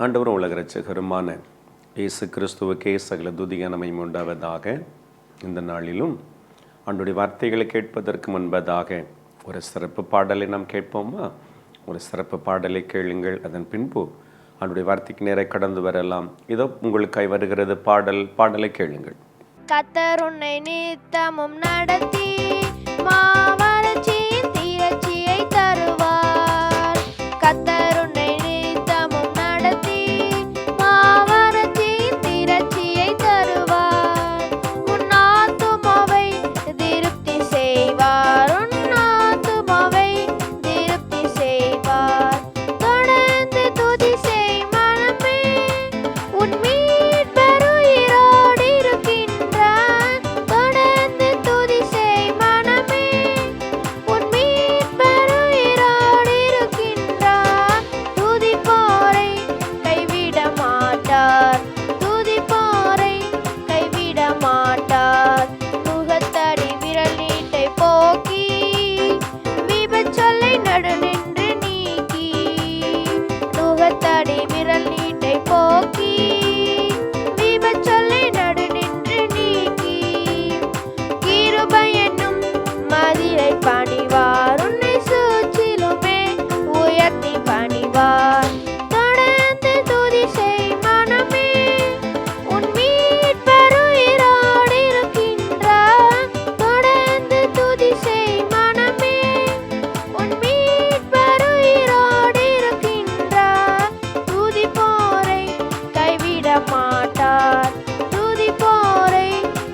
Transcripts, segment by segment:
ஆண்டவரும் உலக இரட்சகருமான இயேசு கிறிஸ்துவுக்கே சகல துதிகனமை உண்டாவதாக. இந்த நாளிலும் ஆண்டவருடைய வார்த்தைகளை கேட்பதற்கு முன்பதாக ஒரு சிறப்பு பாடலை நாம் கேட்போமா? ஒரு சிறப்பு பாடலை கேளுங்கள். அதன் பின்பு ஆண்டவருடைய வார்த்தைக்கு நேரே கடந்து வரலாம். இதோ உங்களுக்காய் வருகிறது பாடலை கேளுங்கள். கர்த்தர் உன்னை நித்தமும் நடத்தி மாவளர்ச்சியின் திரட்சியை தருவார். கர்த்தர் உன்னை நித்தமும் நடத்தி மாவளர்ச்சியின் திரட்சியை தருவார். உன் ஆத்துமாவை திருப்தி செய்வார். உன் ஆத்துமாவை திருப்தி செய்வார். தொடர்ந்து துதி செய் மனமே, உன் மீட்பர் உயிரோடு இருக்கின்றார். தொடர்ந்து துதி செய் மனமே, உன் மீட்பர் உயிரோடு இருக்கின்றார். துதிப்போரை கைவிட மாட்டார். துதிப்போரை கைவிட மாட்டார். நுகத்தடி விரல் நீட்டை போக்கி விபச்சொல்லை நடுநின்று நீக்கி. நுகத்தடி விரல் நீட்டை போக்கி விபச்சொல்லை நடுநின்று நீக்கி. கிருபை என்னும் மதிலை பணிவார். உன்னை சூழ்ச்சிலுமே உயர்த்தி பணிவார். தொடர்ந்து துதி செய் மனமே, உன் மீட்பர் உயிரோடு இருக்கின்றார். தொடர்ந்து துதி செய் மனமே, உன் மீட்பர் உயிரோடு இருக்கின்றார். துதிப்போரை கைவிட மாட்டார். துதிப்போரை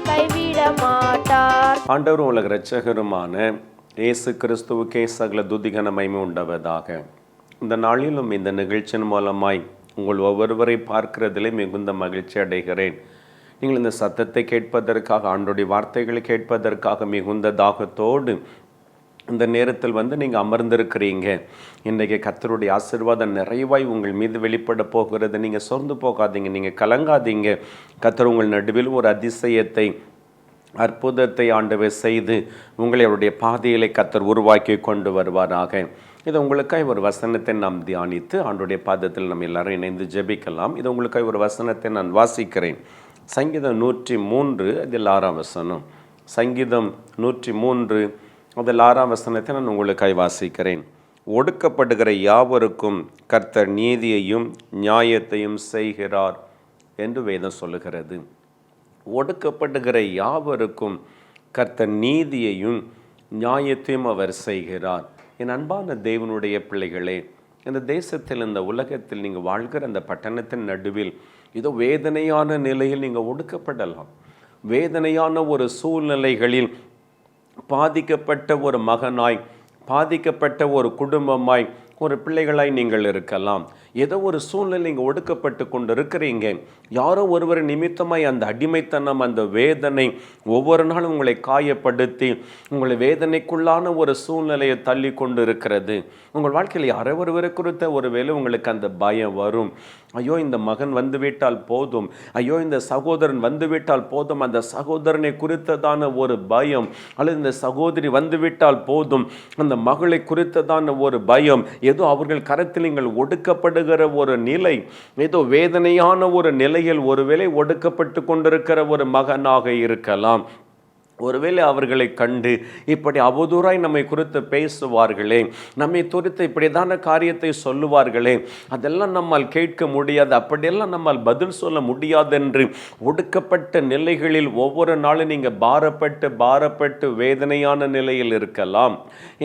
கைவிட மாட்டார். ஆண்டவரும் உலக இரட்சகருமான இயேசு கிறிஸ்துவுக்கே சகல துதிகனமையும் உண்டாவதாக. இந்த நாளிலும் இந்த நிகழ்ச்சியின் மூலமாய் உங்கள் ஒவ்வொருவரை பார்க்கிறதிலே மிகுந்த மகிழ்ச்சி அடைகிறேன். நீங்கள் இந்த சத்தத்தை கேட்பதற்காக, ஆண்டவருடைய வார்த்தைகளை கேட்பதற்காக மிகுந்த தாகத்தோடு இந்த நேரத்தில் நீங்கள் அமர்ந்திருக்கிறீங்க. இன்றைக்கு கர்த்தருடைய ஆசீர்வாதம் நிறைவாய் உங்கள் மீது வெளிப்பட போகிறது. நீங்கள் சோர்ந்து போகாதீங்க, நீங்கள் கலங்காதீங்க. கர்த்தர் உங்கள் நடுவில் ஒரு அதிசயத்தை, அற்புதத்தை ஆண்டவர் செய்து உங்களை அவருடைய பாதையிலே கர்த்தர் உருவாக்கி கொண்டு வருவாராக. இது உங்களுக்காய் ஒரு வசனத்தை நாம் தியானித்து ஆண்டவருடைய பாதத்தில் நம்ம எல்லாரும் இணைந்து ஜெபிக்கலாம். இது உங்களுக்காய் ஒரு வசனத்தை நான் வாசிக்கிறேன். சங்கீதம் 103 அதில் 6ஆம் வசனம். சங்கீதம் 103 அதில் 6ஆம் வசனத்தை நான் உங்களுக்காய் வாசிக்கிறேன். ஒடுக்கப்படுகிற யாவருக்கும் கர்த்தர் நீதியையும் நியாயத்தையும் செய்கிறார் என்று வேதம் சொல்லுகிறது. ஒடுக்கப்படுகிற யாவருக்கும் கர்த்தர் நீதியையும் நியாயத்தையும் அவர் செய்கிறார். என் அன்பான தேவனுடைய பிள்ளைகளே, இந்த தேசத்தில், இந்த உலகத்தில் நீங்கள் வாழ்கிற அந்த பட்டணத்தின் நடுவில் இதோ வேதனையான நிலையில் நீங்கள் ஒடுக்கப்படலாம். வேதனையான ஒரு சூழ்நிலைகளில் பாதிக்கப்பட்ட ஒரு மகனாய், பாதிக்கப்பட்ட ஒரு குடும்பமாய், ஒரு பிள்ளைகளாய் நீங்கள் இருக்கலாம். ஏதோ ஒரு சூழ்நிலை நீங்கள் ஒடுக்கப்பட்டு கொண்டு இருக்கிறீங்க. யாரோ ஒருவர் நிமித்தமாய் அந்த அடிமைத்தனம், அந்த வேதனை ஒவ்வொரு நாளும் உங்களை காயப்படுத்தி உங்களை வேதனைக்குள்ளான ஒரு சூழ்நிலையை தள்ளி கொண்டு இருக்கிறது. உங்கள் வாழ்க்கையில் யாரோ ஒருவரை குறித்த ஒரு வேளை உங்களுக்கு அந்த பயம் வரும். ஐயோ, இந்த மகன் வந்துவிட்டால் போதும், ஐயோ இந்த சகோதரன் வந்துவிட்டால் போதும், அந்த சகோதரனை குறித்ததான ஒரு பயம், அல்லது இந்த சகோதரி வந்துவிட்டால் போதும், அந்த மகளை குறித்ததான ஒரு பயம், ஏதோ அவர்கள் கரத்தில் நீங்கள் ஒடுக்கப்படுகிற ஒரு நிலை, ஏதோ வேதனையான ஒரு நிலையில் ஒருவேளை ஒடுக்கப்பட்டு கொண்டிருக்கிற ஒரு மகனாக இருக்கலாம். ஒருவேளை அவர்களை கண்டு இப்படி அவதூறாய் நம்மை குறித்து பேசுவார்களே, நம்மை குறித்து இப்படிதான காரியத்தை சொல்லுவார்களே, அதெல்லாம் நம்மால் கேட்க முடியாது, அப்படியெல்லாம் நம்மால் பதில் சொல்ல முடியாதென்று ஒடுக்கப்பட்ட நிலைகளில் ஒவ்வொரு நாளும் நீங்கள் பாரப்பட்டு வேதனையான நிலையில் இருக்கலாம்.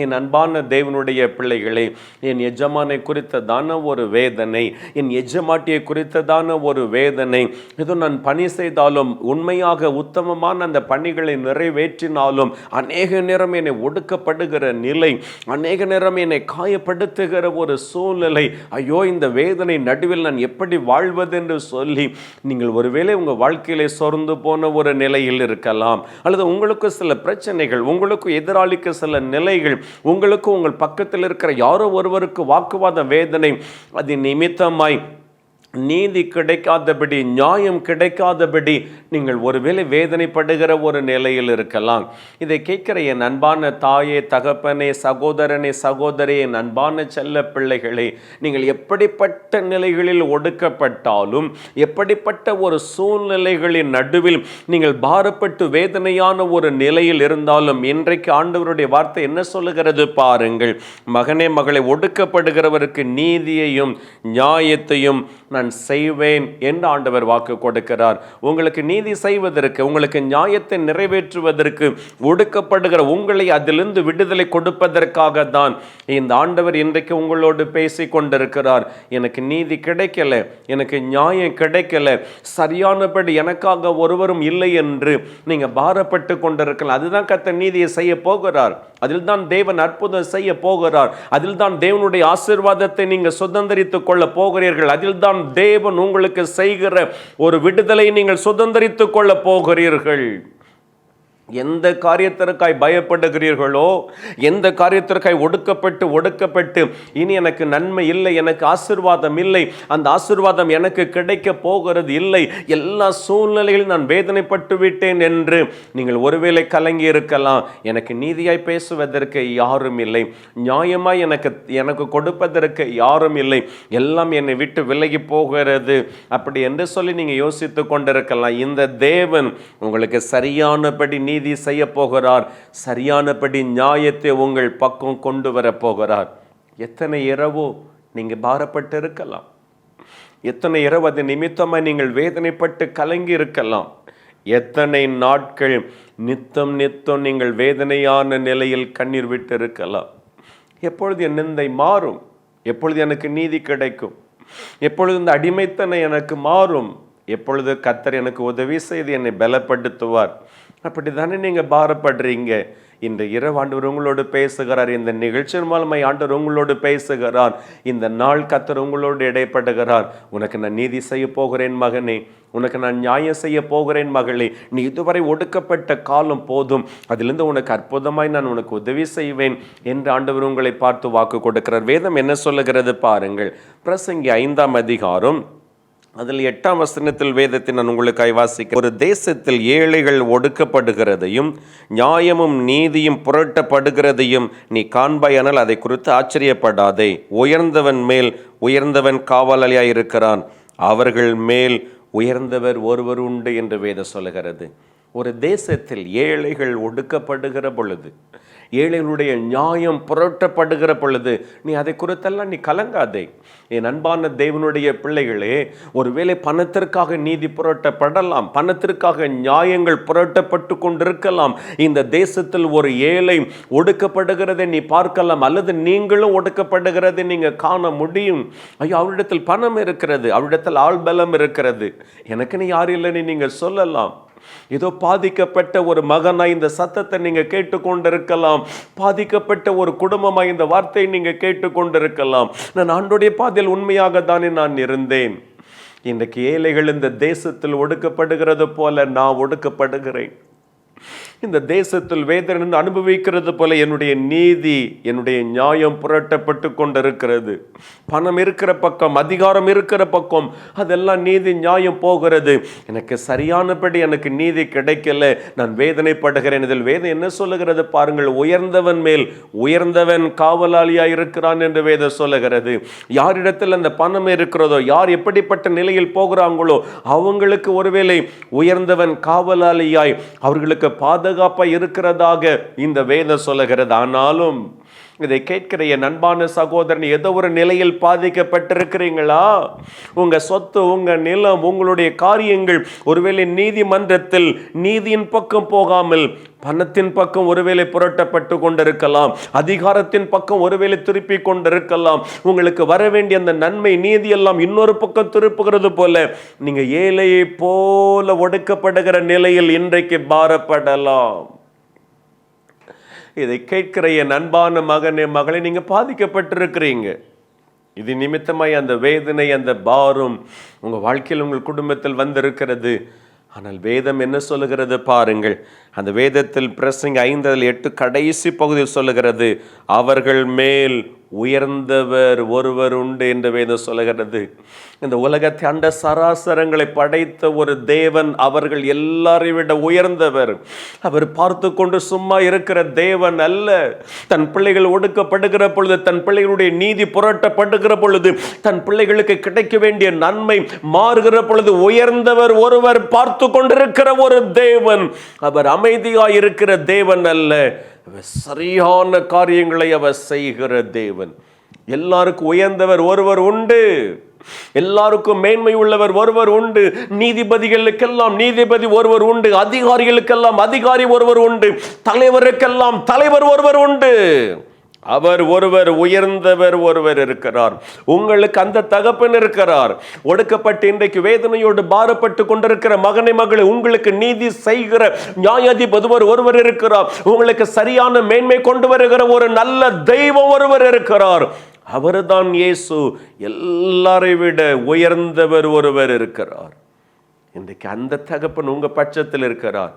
என் அன்பான தேவனுடைய பிள்ளைகளே, என் எஜமானை குறித்ததான ஒரு வேதனை, என் எஜமாட்டியை குறித்ததான ஒரு வேதனை, ஏதோ நான் பணி செய்தாலும் உண்மையாக உத்தமமான அந்த பணிகளை நிறைவேற்றினாலும் அநேக நேரம் என்னை ஒடுக்கப்படுகிற நிலை, அநேக நேரம் என்னை காயப்படுத்துகிற ஒரு சூழ்நிலை, ஐயோ இந்த வேதனை நடுவில் நான் எப்படி வாழ்வது என்று சொல்லி நீங்கள் ஒருவேளை உங்கள் வாழ்க்கையிலே சோர்ந்து போன ஒரு நிலையில் இருக்கலாம். அல்லது உங்களுக்கு சில பிரச்சனைகள், உங்களுக்கு எதிராளிக்கு சில நிலைகள், உங்களுக்கு உங்கள் பக்கத்தில் இருக்கிற யாரோ ஒருவருக்கு வாக்குவாத வேதனை, அது நிமித்தமாய் நீதி கிடைக்காதபடி, நியாயம் கிடைக்காதபடி நீங்கள் ஒருவேளை வேதனைப்படுகிற ஒரு நிலையில் இருக்கலாம். இதை கேட்கிற என் அன்பான தாயே, தகப்பனே, சகோதரனே, சகோதரி, என் அன்பான செல்ல பிள்ளைகளே, நீங்கள் எப்படிப்பட்ட நிலைகளில் ஒடுக்கப்பட்டாலும், எப்படிப்பட்ட ஒரு சூழ்நிலைகளின் நடுவில் நீங்கள் பாரப்பட்டு வேதனையான ஒரு நிலையில் இருந்தாலும், இன்றைக்கு ஆண்டவருடைய வார்த்தை என்ன சொல்லுகிறது பாருங்கள். மகனே, மகளை, ஒடுக்கப்படுகிறவருக்கு நீதியையும் நியாயத்தையும் நான் செய்வேன் என்று ஆண்டவர் வாக்கு கொடுக்கிறார். உங்களுக்கு நீதி செய்வதற்கு, உங்களுக்கு நியாயத்தை நிறைவேற்றுவதற்கு, ஒடுக்கப்படுகிற உங்களை அதிலிருந்து விடுதலை கொடுப்பதற்காக தான் இந்த ஆண்டவர் இன்றைக்கு உங்களோடு பேசி கொண்டிருக்கிறார். எனக்கு நீதி கிடைக்கல, எனக்கு நியாயம் கிடைக்கல, சரியானபடி எனக்காக ஒருவரும் இல்லை என்று நீங்க பாரப்பட்டு கொண்டிருக்கலாம். அதுதான் கர்த்தர் நீதியை செய்ய போகிறார். அதில் தான் தேவன் அற்புதம் செய்ய போகிறார். அதில் தான் தேவனுடைய ஆசீர்வாதத்தை நீங்க சுதந்திரித்துக் கொள்ள போகிறீர்கள். அதில் தான் தேவன் உங்களுக்கு செய்கிற ஒரு விடுதலை நீங்கள் சுதந்திரித்துக் கொள்ள போகிறீர்கள். எந்த காரியத்திற்காய் பயப்படுகிறீர்களோ, எந்த காரியத்திற்காய் ஒடுக்கப்பட்டு இனி எனக்கு நன்மை இல்லை, எனக்கு ஆசீர்வாதம் இல்லை, அந்த ஆசீர்வாதம் எனக்கு கிடைக்க போகிறது இல்லை, எல்லா சூழ்நிலையிலும் நான் வேதனைப்பட்டு விட்டேன் என்று நீங்கள் ஒருவேளை கலங்கி இருக்கலாம். எனக்கு நீதியாய் பேசுவதற்கு யாரும் இல்லை, நியாயமாய் எனக்கு கொடுப்பதற்கு யாரும் இல்லை, எல்லாம் என்னை விட்டு விலகி போகிறது அப்படி என்று சொல்லி நீங்க யோசித்து கொண்டிருக்கலாம். இந்த தேவன் உங்களுக்கு சரியானபடி நீதி செய்ய போகிறார். சரியானபடி நியாயத்தை உங்கள் பக்கம் கொண்டு வர போகிறார். எத்தனை இரவோ நீங்க பாரப்பட்டு இருக்கலாம், எத்தனை இரவு அது நிமித்தமாய் நீங்கள் வேதனைப்பட்டு கலங்கி இருக்கலாம், எத்தனை நாட்கள் நித்தம் நீங்கள் வேதனையான நிலையில் கண்ணீர் விட்டு இருக்கலாம். எப்பொழுது என் நிந்தை மாறும், எப்பொழுது எனக்கு நீதி கிடைக்கும், எப்பொழுது இந்த அடிமைத்தனை எனக்கு மாறும், எப்பொழுது கர்த்தர் எனக்கு உதவி செய்து என்னை பலப்படுத்துவார், அப்படி தானே நீங்கள் பாரப்படுறீங்க. இந்த இரவு ஆண்டவர் உங்களோடு பேசுகிறார். இந்த நிகழ்ச்சியின் மூலமாய் ஆண்டவர் உங்களோடு பேசுகிறார். இந்த நாள் கர்த்தர் உங்களோடு இடைப்படுகிறார். உனக்கு நான் நீதி செய்ய போகிறேன் மகனே, உனக்கு நான் நியாயம் செய்ய போகிறேன் மகளே, நீ இதுவரை ஒடுக்கப்பட்ட காலம் போதும், அதிலிருந்து உனக்கு அற்புதமாய் நான் உனக்கு உதவி செய்வேன் என்று ஆண்டவர் உங்களை பார்த்து வாக்கு கொடுக்கிறார். வேதம் என்ன சொல்லுகிறது பாருங்கள். பிரசங்கி 5ஆம் அதிகாரம் அதில் 8ஆம் வசனத்தில் வேதத்தை நான் உங்களுக்காய் வாசிக்க, ஒரு தேசத்தில் ஏழைகள் ஒடுக்கப்படுகிறதையும் நியாயமும் நீதியும் புரட்டப்படுகிறதையும் நீ காண்பாயானால் அதை குறித்து ஆச்சரியப்படாதே. உயர்ந்தவன் மேல் உயர்ந்தவன் காவலாளியாய் இருக்கிறான், அவர்கள் மேல் உயர்ந்தவர் ஒருவர் உண்டு என்று வேதம் சொல்லுகிறது. ஒரு தேசத்தில் ஏழைகள் ஒடுக்கப்படுகிற பொழுது, ஏழைகளுடைய நியாயம் புரட்டப்படுகிற பொழுது நீ அதை குறித்தெல்லாம் நீ கலங்காதே. என் அன்பான தேவனுடைய பிள்ளைகளே, ஒருவேளை பணத்திற்காக நீதி புரட்டப்படலாம், பணத்திற்காக நியாயங்கள் புரட்டப்பட்டு கொண்டிருக்கலாம். இந்த தேசத்தில் ஒரு ஏழை ஒடுக்கப்படுகிறதை நீ பார்க்கலாம், அல்லது நீங்களும் ஒடுக்கப்படுகிறதை நீங்க காண முடியும். ஐயோ, அவரிடத்தில் பணம் இருக்கிறது, அவரிடத்தில் ஆள்பலம் இருக்கிறது, எனக்குன்னு யாரும் இல்லைன்னு நீங்க சொல்லலாம். ஏதோ பாதிக்கப்பட்ட ஒரு மகனாய் இந்த சத்தத்தை நீங்க கேட்டுக்கொண்டிருக்கலாம், பாதிக்கப்பட்ட ஒரு குடும்பமாய் இந்த வார்த்தையை நீங்க கேட்டுக்கொண்டிருக்கலாம். நான் ஆண்டோடைய பாதையில் உண்மையாக தானே நான் இருந்தேன். இன்றைக்கு ஏழைகள் இந்த தேசத்தில் ஒடுக்கப்படுகிறது போல நான் ஒடுக்கப்படுகிறேன். இந்த தேசத்தில் வேதனை அனுபவிக்கிறது போல என்னுடைய நீதி, என்னுடைய நியாயம் புரட்டப்பட்டு கொண்டிருக்கிறது. பணம் இருக்கிற பக்கம், அதிகாரம் இருக்கிற பக்கம், அதெல்லாம் நீதி நியாயம் போகிறது. எனக்கு சரியானபடி எனக்கு நீதி கிடைக்கல, நான் வேதனைப்படுகிறேன். இதில் வேதம் என்ன சொல்லுகிறது பாருங்கள். உயர்ந்தவன் மேல் உயர்ந்தவன் காவலாளியாய் இருக்கிறான் என்று வேதம் சொல்லுகிறது. யாரிடத்தில் அந்த பணம் இருக்கிறதோ, யார் எப்படிப்பட்ட நிலையில் போகிறாங்களோ அவங்களுக்கு ஒருவேளை உயர்ந்தவன் காவலாளியாய் அவர்களுக்கு பாதுகாப்பாய் இருக்கிறதாக இந்த வேதம் சொல்லுகிறது. ஆனாலும் இதை கேட்கிற என் அன்பான சகோதரன், ஏதோ ஒரு நிலையில் பாதிக்கப்பட்டிருக்கிறீங்களா? உங்க சொத்து, உங்க நிலம், உங்களுடைய காரியங்கள் ஒருவேளை நீதிமன்றத்தில் நீதியின் பக்கம் போகாமல் பணத்தின் பக்கம் ஒருவேளை புரட்டப்பட்டு கொண்டிருக்கலாம், அதிகாரத்தின் பக்கம் ஒருவேளை திருப்பி கொண்டிருக்கலாம். உங்களுக்கு வர வேண்டிய அந்த நன்மை நீதி எல்லாம் இன்னொரு பக்கம் திருப்புகிறது போல நீங்க ஏழையை போல ஒடுக்கப்படுகிற நிலையில் இன்றைக்கு பாரப்படலாம். இதை கேட்கிற என் அன்பான மகனே, மகளை, நீங்க பாதிக்கப்பட்டிருக்கிறீங்க. இது நிமித்தமாய் அந்த வேதனை, அந்த பாரம் உங்க வாழ்க்கையில், உங்கள் குடும்பத்தில் வந்திருக்கிறது. ஆனால் வேதம் என்ன சொல்லுகிறது பாருங்கள். அந்த வேதத்தில் பிரசங்க 5:8 கடைசி பகுதியில் சொல்லுகிறது, அவர்கள் மேல் உயர்ந்தவர் ஒருவர் உண்டு என்று வேதம் சொல்லுகிறது. இந்த உலகத்தை அண்ட சராசரங்களை படைத்த ஒரு தேவன் அவர்கள் எல்லாரையும் விட உயர்ந்தவர். அவர் பார்த்து கொண்டு சும்மா இருக்கிற தேவன் அல்ல. தன் பிள்ளைகள் ஒடுக்கப்படுகிற பொழுது, தன் பிள்ளைகளுடைய நீதி புரட்டப்படுகிற பொழுது, தன் பிள்ளைகளுக்கு கிடைக்க வேண்டிய நன்மை மாறுகிற பொழுது உயர்ந்தவர் ஒருவர் பார்த்து கொண்டிருக்கிற ஒரு தேவன். அவர் அமைதியாய் இருக்கிற தேவன் அல்ல, சரியான காரியங்களை அவர் செய்கிற தேவன். எல்லாருக்கும் உயர்ந்தவர் ஒருவர் உண்டு, எல்லாருக்கும் மேன்மை உள்ளவர் ஒருவர் உண்டு. நீதிபதிகளுக்கெல்லாம் நீதிபதி ஒருவர் உண்டு, அதிகாரிகளுக்கெல்லாம் அதிகாரி ஒருவர் உண்டு, தலைவருக்கெல்லாம் தலைவர் ஒருவர் உண்டு. அவர் ஒருவர் உயர்ந்தவர் ஒருவர் இருக்கிறார். உங்களுக்கு அந்த தகப்பன் இருக்கிறார். ஒடுக்கப்பட்டு இன்றைக்கு வேதனையோடு பாரப்பட்டு கொண்டிருக்கிற மகனை மகளை உங்களுக்கு நீதி செய்கிற நியாயாதிபதி ஒருவர் இருக்கிறார். உங்களுக்கு சரியான மேன்மை கொண்டு வருகிற ஒரு நல்ல தெய்வம் ஒருவர் இருக்கிறார். அவர்தான் இயேசு. எல்லாரை விட உயர்ந்தவர் ஒருவர் இருக்கிறார். இன்றைக்கு அந்த தகப்பன் உங்க பட்சத்தில் இருக்கிறார்.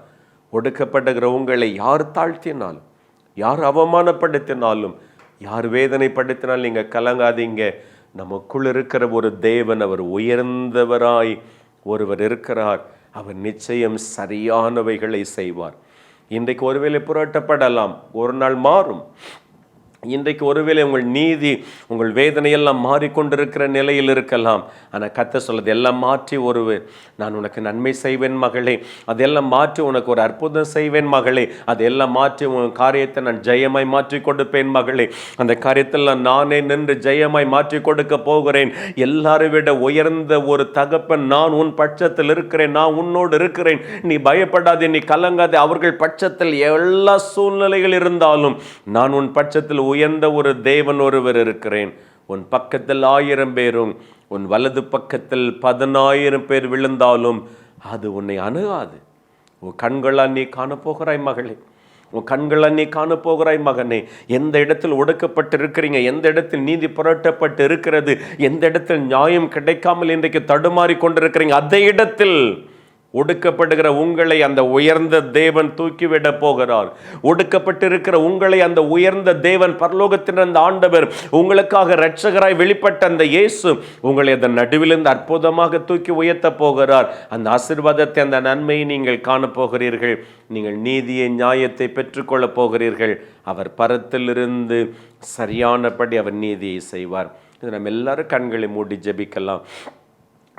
ஒடுக்கப்படுகிற உங்களை யார் தாழ்த்தினாலும், யார் அவமானப்படுத்தினாலும், யார் வேதனைப்படுத்தினாலும் நீங்க கலங்காதீங்க. நமக்குள் இருக்கிற ஒரு தேவன், அவர் உயர்ந்தவராய் ஒருவர் இருக்கிறார். அவர் நிச்சயம் சரியானவைகளை செய்வார். இன்றைக்கு ஒருவேளை புரட்டப்படலாம், ஒரு நாள் மாறும். இன்றைக்கு ஒருவேளை உங்கள் நீதி, உங்கள் வேதனையெல்லாம் மாறிக்கொண்டிருக்கிற நிலையில் இருக்கலாம். ஆனால் கர்த்தர் சொல்றது, எல்லாம் மாற்றி ஒருவர் நான் உனக்கு நன்மை செய்வேன் மகளே, அதெல்லாம் மாற்றி உனக்கு ஒரு அற்புதம் செய்வேன் மகளே, அதெல்லாம் மாற்றி உன் காரியத்தை நான் ஜெயமாய் மாற்றி கொடுப்பேன் மகளே, அந்த காரியத்தில் நானே நின்று ஜெயமாய் மாற்றி கொடுக்க போகிறேன். எல்லாரை விட உயர்ந்த ஒரு தகப்பன் நான் உன் பட்சத்தில் இருக்கிறேன், நான் உன்னோடு இருக்கிறேன், நீ பயப்படாதே, நீ கலங்காதே. அவர்கள் பட்சத்தில் எல்லா சூழ்நிலைகள் இருந்தாலும் நான் உன் பட்சத்தில் உயர்ந்த ஒரு தேவன் ஒருவர் இருக்கிறேன். உன் பக்கத்தில் 1000 பேரும் உன் வலது பக்கத்தில் 10,000 பேர் விழுந்தாலும் அது உன்னை அணுகாது. உன் கண்களால் நீ காணப்போகிறாய் மகளே, உன் கண்களால் நீ காணப்போகிறாய் மகனே. எந்த இடத்தில் ஒடுக்கப்பட்டு இருக்கிறீங்க, எந்த இடத்தில் நீதி புரட்டப்பட்டு இருக்கிறது, எந்த இடத்தில் நியாயம் கிடைக்காமல் இன்றைக்கு தடுமாறி கொண்டிருக்கிறீங்க, அதே இடத்தில் ஒடுக்கப்படுகிற உங்களை அந்த உயர்ந்த தேவன் தூக்கிவிட போகிறார். ஒடுக்கப்பட்டிருக்கிற உங்களை அந்த உயர்ந்த தேவன், பரலோகத்தின் அந்த ஆண்டவர், உங்களுக்காக இரட்சகராய் வெளிப்பட்ட அந்த இயேசு உங்களை அதன் நடுவிலிருந்து அற்புதமாக தூக்கி உயர்த்த போகிறார். அந்த ஆசீர்வாதத்தை, அந்த நன்மையை நீங்கள் காணப்போகிறீர்கள். நீங்கள் நீதியை, நியாயத்தை பெற்றுக்கொள்ள போகிறீர்கள். அவர் பரத்திலிருந்து சரியானபடி அவர் நீதியை செய்வார். இது நம்ம எல்லாரும் கண்களை மூடி ஜெபிக்கலாம்.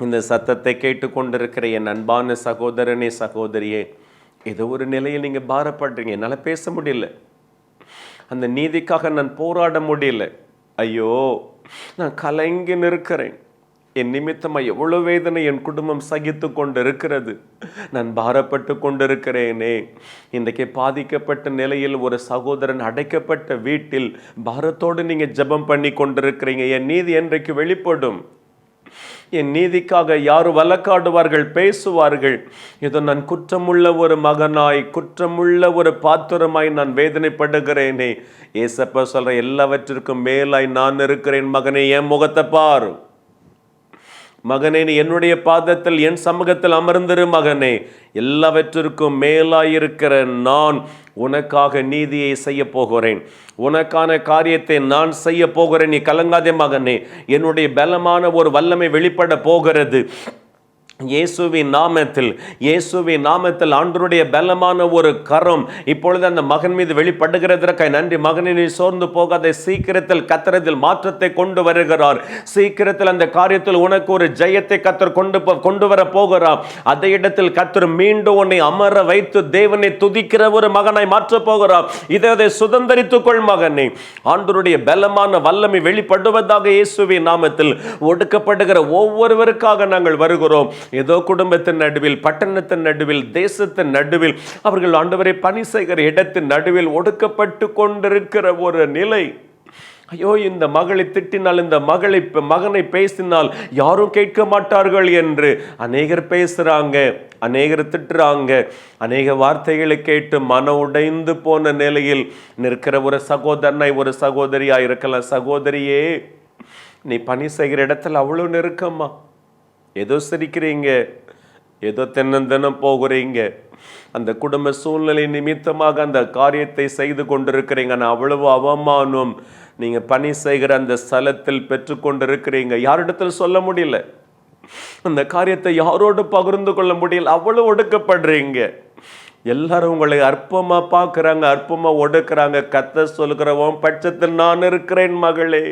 இந்த சத்தத்தை கேட்டுக்கொண்டிருக்கிற என் அன்பான சகோதரனே, சகோதரியே, ஏதோ ஒரு நிலையில் நீங்கள் பாரப்படுறீங்க. என்னால் பேச முடியல, அந்த நீதிக்காக நான் போராட முடியல, ஐயோ நான் கலங்கி நிற்கிறேன், என் நிமித்தமாக எவ்வளோ வேதனை என் குடும்பம் சகித்து கொண்டு இருக்கிறது, நான் பாரப்பட்டு கொண்டிருக்கிறேனே. இன்றைக்கு பாதிக்கப்பட்ட நிலையில் ஒரு சகோதரன் அடைக்கப்பட்ட வீட்டில் பாரத்தோடு நீங்கள் ஜெபம் பண்ணி கொண்டிருக்கிறீங்க. என் நீதி என்றைக்கு வெளிப்படும்? என் நீதிக்காக யாரு வழக்காடுவார்கள், பேசுவார்கள்? ஏதோ நான் குற்றமுள்ள ஒரு மகனாய், குற்றமுள்ள ஒரு பாத்திரமாய் நான் வேதனைப்படுகிறேனே. ஏசப்பா சொல்ற, எல்லாவற்றிற்கும் மேலாய் நான் இருக்கிறேன் மகனே, என் முகத்தை பாரு மகனே, நீ என்னுடைய பாதத்தில் என் சமூகத்தில் அமர்ந்திரு மகனே. எல்லாவற்றிற்கும் மேலாயிருக்கிற நான் உனக்காக நீதியை செய்ய போகிறேன், உனக்கான காரியத்தை நான் செய்ய போகிறேன். நீ கலங்காதே மகனே, என்னுடைய பலமான ஒரு வல்லமை வெளிப்பட போகிறது. இயேசுவின் நாமத்தில் ஆண்டவருடைய பலமான ஒரு கரம் இப்பொழுது அந்த மகன் மீது வெளிப்படுகிறதற்காக நன்றி. மகனை நீ சோர்ந்து போகாத, சீக்கிரத்தில் கர்த்தர் மாற்றத்தை கொண்டு வருகிறார். சீக்கிரத்தில் அந்த காரியத்தில் உனக்கு ஒரு ஜெயத்தை கர்த்தர் கொண்டு வர போகிறார். அதே இடத்தில் கர்த்தர் மீண்டும் உன்னை அமர வைத்து தேவனை துதிக்கிற ஒரு மகனாய் மாற்ற போகிறார். இதை சுதந்தரித்துக் கொள் மகனே. ஆண்டவருடைய பலமான வல்லமை வெளிப்படுவதாக இயேசுவின் நாமத்தில். ஒடுக்கப்படுகிற ஒவ்வொருவருக்காக நாங்கள் வருகிறோம். ஏதோ குடும்பத்தின் நடுவில், பட்டணத்தின் நடுவில், தேசத்தின் நடுவில், அவர்கள் ஆண்டவரை பணி செய்கிற இடத்தின் நடுவில் ஒடுக்கப்பட்டு கொண்டிருக்கிற ஒரு நிலை. ஐயோ, இந்த மகளை திட்டினால், இந்த மகனை பேசினால் யாரும் கேட்க மாட்டார்கள் என்று அநேகர் பேசுறாங்க, அநேகர் திட்டுறாங்க. அநேக வார்த்தைகளை கேட்டு மன உடைந்து போன நிலையில் நிற்கிற ஒரு சகோதரனாய், ஒரு சகோதரியா இருக்கலாம். சகோதரியே, நீ பணி செய்கிற இடத்துல அவ்வளோ நெருக்கமா? ஏதோ சிரிக்கிறீங்க, ஏதோ தென்னந்தனம் போகிறீங்க, அந்த குடும்ப சூழ்நிலை நிமித்தமாக அந்த காரியத்தை செய்து கொண்டிருக்கிறீங்க. ஆனால் அவ்வளவு அவமானம் நீங்க பணி செய்கிற அந்த ஸ்தலத்தில் பெற்றுக்கொண்டிருக்கிறீங்க. யாரிடத்தில் சொல்ல முடியல, அந்த காரியத்தை யாரோடு பகிர்ந்து கொள்ள முடியல, அவ்வளவு ஒடுக்கப்படுறீங்க. எல்லாரும் உங்களை அற்பமா பார்க்குறாங்க, அற்பமா ஒடுக்குறாங்க. கர்த்தர் சொல்கிறவன் பட்சத்தில் நான் இருக்கிறேன் மகளே,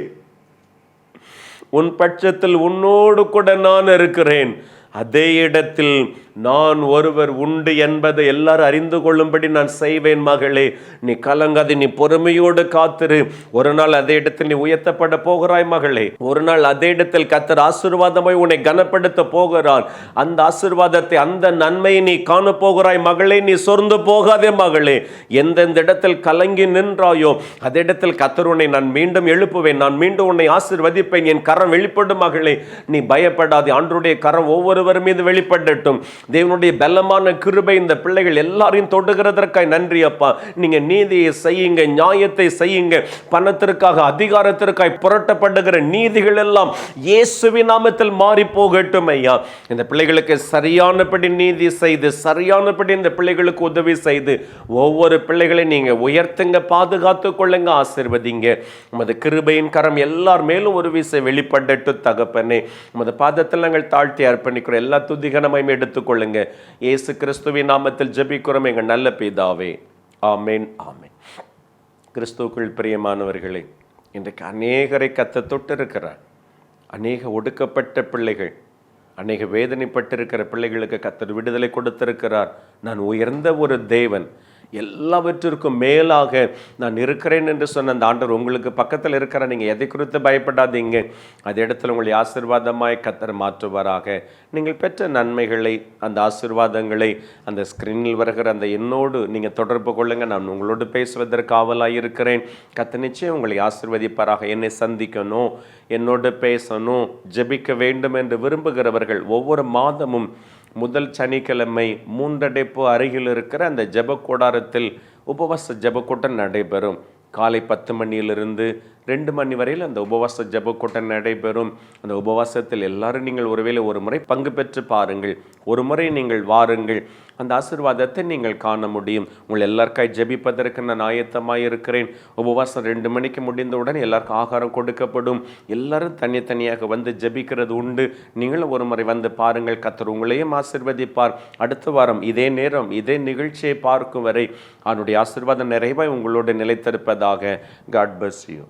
உன் பட்சத்தில் உன்னோடு கூட நான் இருக்கிறேன். அதே இடத்தில் நான் ஒருவர் உண்டு என்பதை எல்லாரும் அறிந்து கொள்ளும்படி நான் செய்வேன் மகளே. நீ கலங்காது, நீ பொறுமையோடு காத்திரு. ஒரு நாள் அதே இடத்தில் நீ உயர்த்தப்பட போகிறாய் மகளே. ஒரு நாள் அதே இடத்தில் கர்த்தர் ஆசீர்வாதமாய் உன்னை கனப்படுத்த போகிறார். அந்த ஆசீர்வாதத்தை, அந்த நன்மையை நீ காண போகிறாய் மகளே. நீ சொர்ந்து போகாதே மகளே. எந்தெந்த இடத்தில் கலங்கி நின்றாயோ அதே இடத்தில் கர்த்தர் உன்னை நான் மீண்டும் எழுப்புவேன், நான் மீண்டும் உன்னை ஆசீர்வதிப்பேன். என் கரம் வெளிப்படும் மகளே, நீ பயப்படாதே. ஆண்டவருடைய கரம் ஒவ்வொருவர் மீது வெளிப்படட்டும். தேவனுடைய பலமான கிருபை இந்த பிள்ளைகள் எல்லாரையும் தொடுகிறதற்காய் நன்றி அப்பா. நீங்க நீதியை செய்யுங்க, நியாயத்தை செய்யுங்க. பணத்திற்காக, அதிகாரத்திற்காய் புரட்டப்படுகிற நீதிகள் எல்லாம் இயேசுவின் நாமத்தில் மாறி போகட்டும் ஐயா. இந்த பிள்ளைகளுக்கு சரியானபடி நீதி செய்து, சரியானபடி இந்த பிள்ளைகளுக்கு உதவி செய்து, ஒவ்வொரு பிள்ளைகளையும் நீங்க உயர்த்துங்க, பாதுகாத்து கொள்ளுங்க, ஆசீர்வதிங்க. உமது கிருபையின் கரம் எல்லார் மேலும் ஒரு வீசை வெளிப்படட்டு தகப்பனே. உமது பாதத்தில் நாங்கள் தாழ்த்தி அர்ப்பணிக்கிறோம். எல்லா துதிகனமையும் எடுத்துக்கொள்ளுங்க. இயேசு கிறிஸ்துவின் நாமத்தில் ஜெபிக்கிறோம் எங்கள் நல்ல பிதாவே. ஆமென், ஆமென். கிறிஸ்துவுக்குள் பிரியமானவர்களே, இன்றைக்கு அநேகரை கர்த்தர் தொட்டிருக்கிறார். அநேக ஒடுக்கப்பட்ட பிள்ளைகள், அநேக வேதனைப்பட்டிருக்கிற பிள்ளைகளுக்கு கர்த்தர் விடுதலை கொடுத்திருக்கிறார். நான் உயர்ந்த ஒரு தேவன், எல்லாவற்றிற்கும் மேலாக நான் இருக்கிறேன் என்று சொன்ன அந்த ஆண்டவர் உங்களுக்கு பக்கத்தில் இருக்கிற. நீங்கள் எதை குறித்து பயப்படாதீங்க. அதே இடத்துல உங்களை ஆசீர்வாதமாய் கர்த்தர் மாற்றுவாராக. நீங்கள் பெற்ற நன்மைகளை, அந்த ஆசீர்வாதங்களை அந்த ஸ்க்ரீனில் வருகிற அந்த என்னோடு நீங்கள் தொடர்பு கொள்ளுங்கள். நான் உங்களோடு பேசுவதற்கு ஆவலாக இருக்கிறேன். கர்த்தர் நிச்சயம் உங்களை ஆசீர்வதிப்பாராக. என்னை சந்திக்கணும், என்னோடு பேசணும், ஜெபிக்க வேண்டும் என்று விரும்புகிறவர்கள் ஒவ்வொரு மாதமும் முதல் சனிக்கிழமை 3 அடைப்பு அருகில் இருக்கிற அந்த ஜெப கூடாரத்தில் உபவாச ஜெப கூட்டம் நடைபெறும். காலை 10 மணியிலிருந்து 2 மணி வரையில் அந்த உபவாச ஜெப கூட்டம் நடைபெறும். அந்த உபவாசத்தில் எல்லாரும் நீங்கள் ஒருவேளை ஒரு முறை பங்கு பெற்று பாருங்கள், ஒரு முறை நீங்கள் வாருங்கள். அந்த ஆசீர்வாதத்தை நீங்கள் காண முடியும். உங்கள் எல்லாருக்காய் ஜெபிப்பதற்கு நான் ஆயத்தமாக இருக்கிறேன். உபவாசம் 2 மணிக்கு முடிந்தவுடன் எல்லாருக்கும் ஆகாரம் கொடுக்கப்படும். எல்லாரும் தனித்தனியாக வந்து ஜெபிக்கிறது உண்டு. நீங்களும் ஒரு முறை வந்து பாருங்கள். கர்த்தர் உங்களையும் ஆசீர்வதிப்பார். அடுத்த வாரம் இதே நேரம் இதே நிகழ்ச்சியை பார்க்கும் வரை அவனுடைய ஆசீர்வாதம் நிறைவாய் உங்களோடு நிலைத்திருப்பதாக. God bless you.